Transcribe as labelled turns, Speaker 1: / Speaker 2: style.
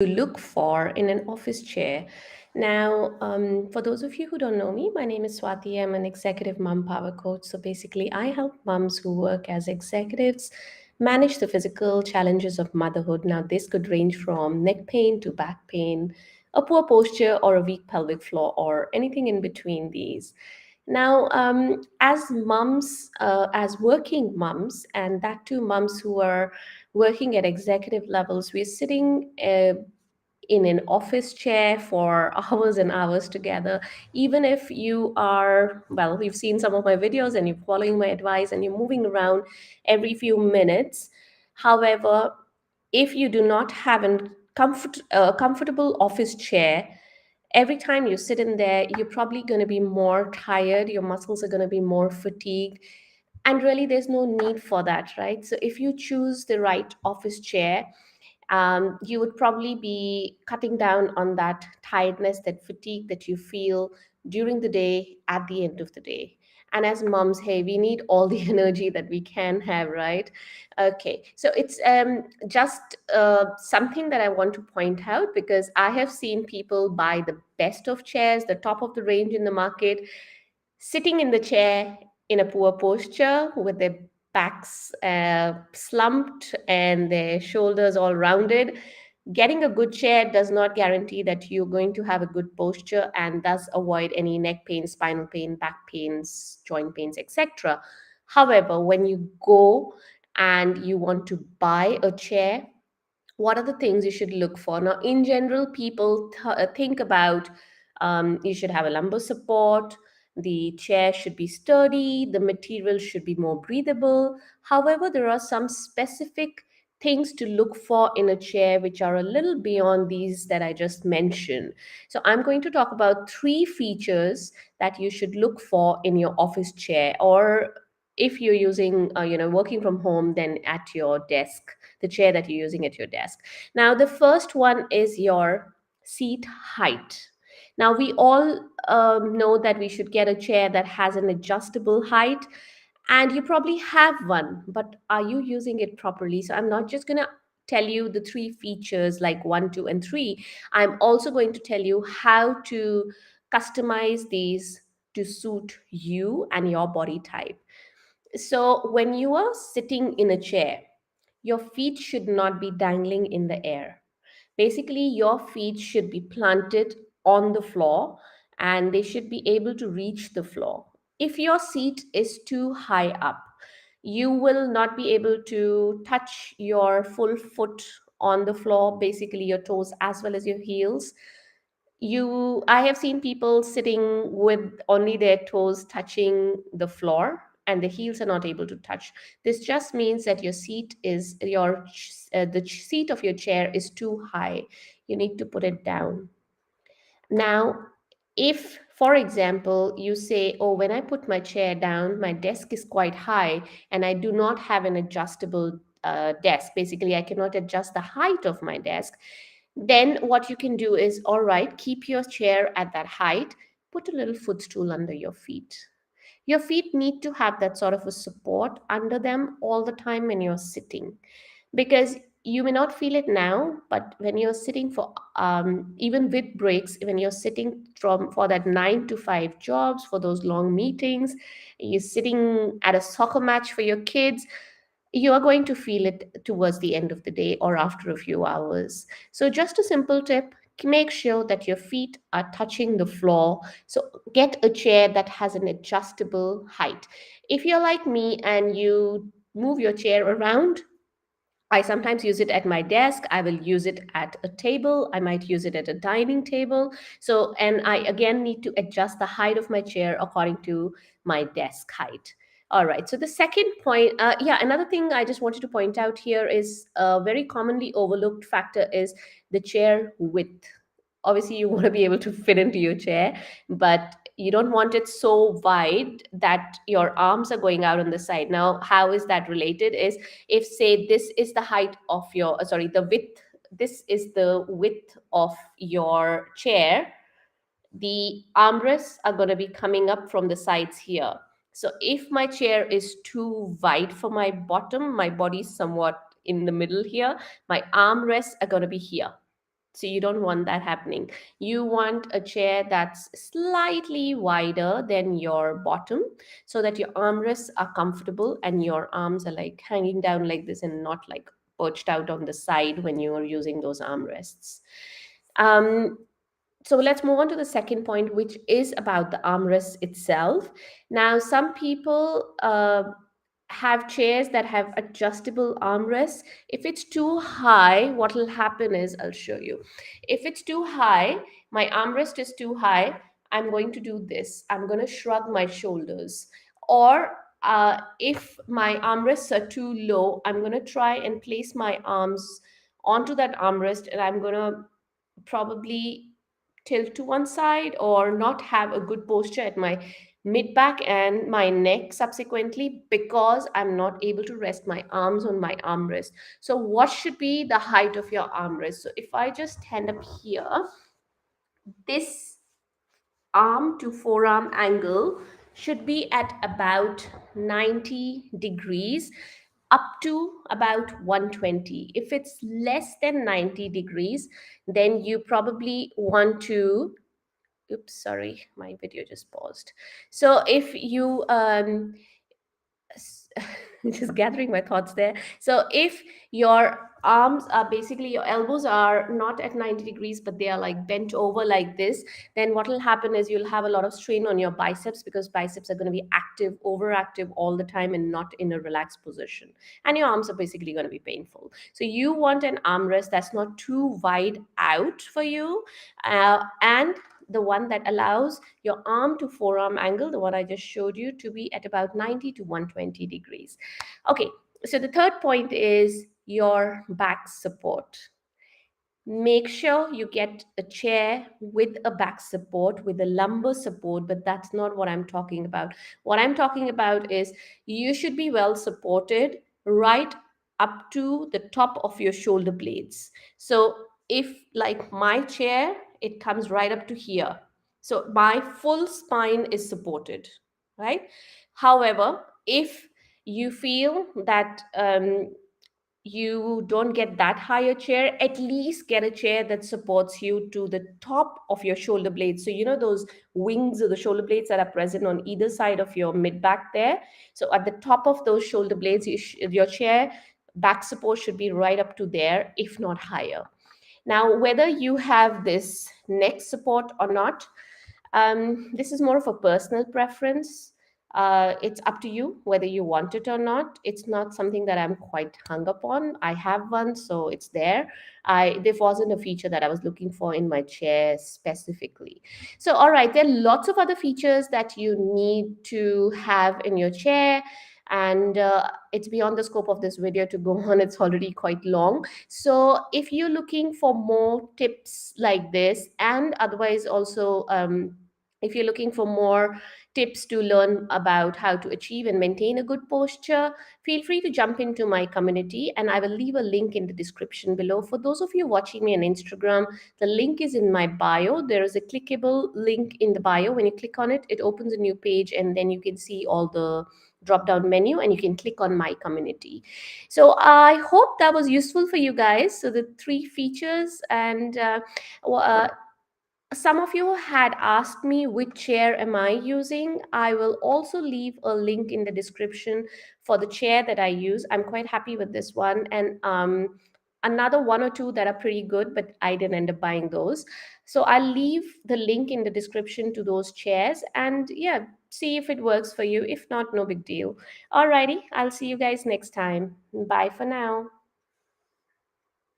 Speaker 1: to look for in an office chair. Now, for those of you who don't know me, my name is Swati. I'm an executive mom power coach. So basically, I help moms who work as executives manage the physical challenges of motherhood. Now, this could range from neck pain to back pain, a poor posture, or a weak pelvic floor, or anything in between these. Now, as moms, as working moms, and that too moms who are working at executive levels, we're sitting in an office chair for hours and hours together. Even if you are, well, you've seen some of my videos and you're following my advice and you're moving around every few minutes. However, if you do not have a comfortable office chair, every time you sit in there, you're probably going to be more tired, your muscles are going to be more fatigued. And really, there's no need for that, right? So, if you choose the right office chair, you would probably be cutting down on that tiredness, that fatigue that you feel during the day at the end of the day. And as moms, hey, we need all the energy that we can have, right? Okay, so it's just something that I want to point out because I have seen people buy the best of chairs, the top of the range in the market, sitting in the chair in a poor posture with their backs slumped and their shoulders all rounded. Getting a good chair does not guarantee that you're going to have a good posture and thus avoid any neck pain, spinal pain, back pains, joint pains, etc. However, when you go and you want to buy a chair, what are the things you should look for? Now, in general, people think about you should have a lumbar support, the chair should be sturdy, the material should be more breathable. However, there are some specific things to look for in a chair which are a little beyond these that I just mentioned. So, I'm going to talk about three features that you should look for in your office chair, or if you're using, working from home, then at your desk, the chair that you're using at your desk. Now, the first one is your seat height. Now, we all know that we should get a chair that has an adjustable height, and you probably have one, but are you using it properly? So, I'm not just going to tell you the three features like one, two, and three. I'm also going to tell you how to customize these to suit you and your body type. So, when you are sitting in a chair, your feet should not be dangling in the air. Basically, your feet should be planted on the floor and they should be able to reach the floor. If your seat is too high up, you will not be able to touch your full foot on the floor, basically, your toes as well as your heels. I have seen people sitting with only their toes touching the floor and the heels are not able to touch. This just means that the seat of your chair is too high. You need to put it down. Now, if, for example, you say, oh, when I put my chair down, my desk is quite high and I do not have an adjustable desk, basically, I cannot adjust the height of my desk, then what you can do is, all right, keep your chair at that height, put a little footstool under your feet. Your feet need to have that sort of a support under them all the time when you're sitting, because you may not feel it now, but when you're sitting for even with breaks, when you're sitting from for that 9 to 5 jobs, for those long meetings, you're sitting at a soccer match for your kids, you are going to feel it towards the end of the day or after a few hours. So just a simple tip, make sure that your feet are touching the floor. So get a chair that has an adjustable height. If you're like me and you move your chair around, I sometimes use it at my desk. I will use it at a table. I might use it at a dining table. So, and I again need to adjust the height of my chair according to my desk height. All right. So, the second point, another thing I just wanted to point out here is a very commonly overlooked factor is the chair width. Obviously, you want to be able to fit into your chair, but you don't want it so wide that your arms are going out on the side. Now, how is that related? Is if say this is the height of your the width, this is the width of your chair, the armrests are going to be coming up from the sides here. So if my chair is too wide for my bottom, my body's somewhat in the middle here, my armrests are going to be here. So you don't want that happening. You want a chair that's slightly wider than your bottom so that your armrests are comfortable and your arms are like hanging down like this and not like perched out on the side when you are using those armrests. Um, so let's move on to the second point, which is about the armrest itself. Now, some people have chairs that have adjustable armrests. If it's too high, what will happen is, I'll show you. If it's too high, my armrest is too high, I'm going to do this. I'm going to shrug my shoulders. Or if my armrests are too low, I'm going to try and place my arms onto that armrest and I'm going to probably tilt to one side or not have a good posture at my mid back and my neck subsequently because I'm not able to rest my arms on my armrest. So, what should be the height of your armrest? So, if I just stand up here, this arm to forearm angle should be at about 90 degrees up to about 120. If it's less than 90 degrees, then you probably want to, oops, sorry, my video just paused. So if you just gathering my thoughts there. So if your arms are basically, your elbows are not at 90 degrees but they are like bent over like this, then what will happen is you'll have a lot of strain on your biceps because biceps are going to be active, overactive all the time and not in a relaxed position, and your arms are basically going to be painful. So you want an armrest that's not too wide out for you, and the one that allows your arm to forearm angle, the one I just showed you, to be at about 90 to 120 degrees. Okay, so the third point is your back support. Make sure you get a chair with a back support, with a lumbar support, but that's not what I'm talking about. What I'm talking about is you should be well supported right up to the top of your shoulder blades. So if, like my chair, it comes right up to here. So my full spine is supported, right? However, if you feel that you don't get that higher chair, at least get a chair that supports you to the top of your shoulder blades. So, you know, those wings of the shoulder blades that are present on either side of your mid back there. So, at the top of those shoulder blades, your chair back support should be right up to there, if not higher. Now, whether you have this neck support or not, this is more of a personal preference. It's up to you whether you want it or not. It's not something that I'm quite hung up on. I have one, so it's there. This wasn't a feature that I was looking for in my chair specifically. So, all right, there are lots of other features that you need to have in your chair. And it's beyond the scope of this video to go on. It's already quite long. So, if you're looking for more tips like this, and otherwise also, if you're looking for more tips to learn about how to achieve and maintain a good posture, feel free to jump into my community and I will leave a link in the description below. For those of you watching me on Instagram, the link is in my bio. There is a clickable link in the bio. When you click on it, it opens a new page and then you can see all the drop down menu and you can click on my community. So I hope that was useful for you guys. So the three features, and some of you had asked me which chair am I using. I will also leave a link in the description for the chair that I use. I'm quite happy with this one, and another one or two that are pretty good, but I didn't end up buying those. So I'll leave the link in the description to those chairs, and yeah, see if it works for you. If not, no big deal. Alrighty, I'll see you guys next time. Bye for now.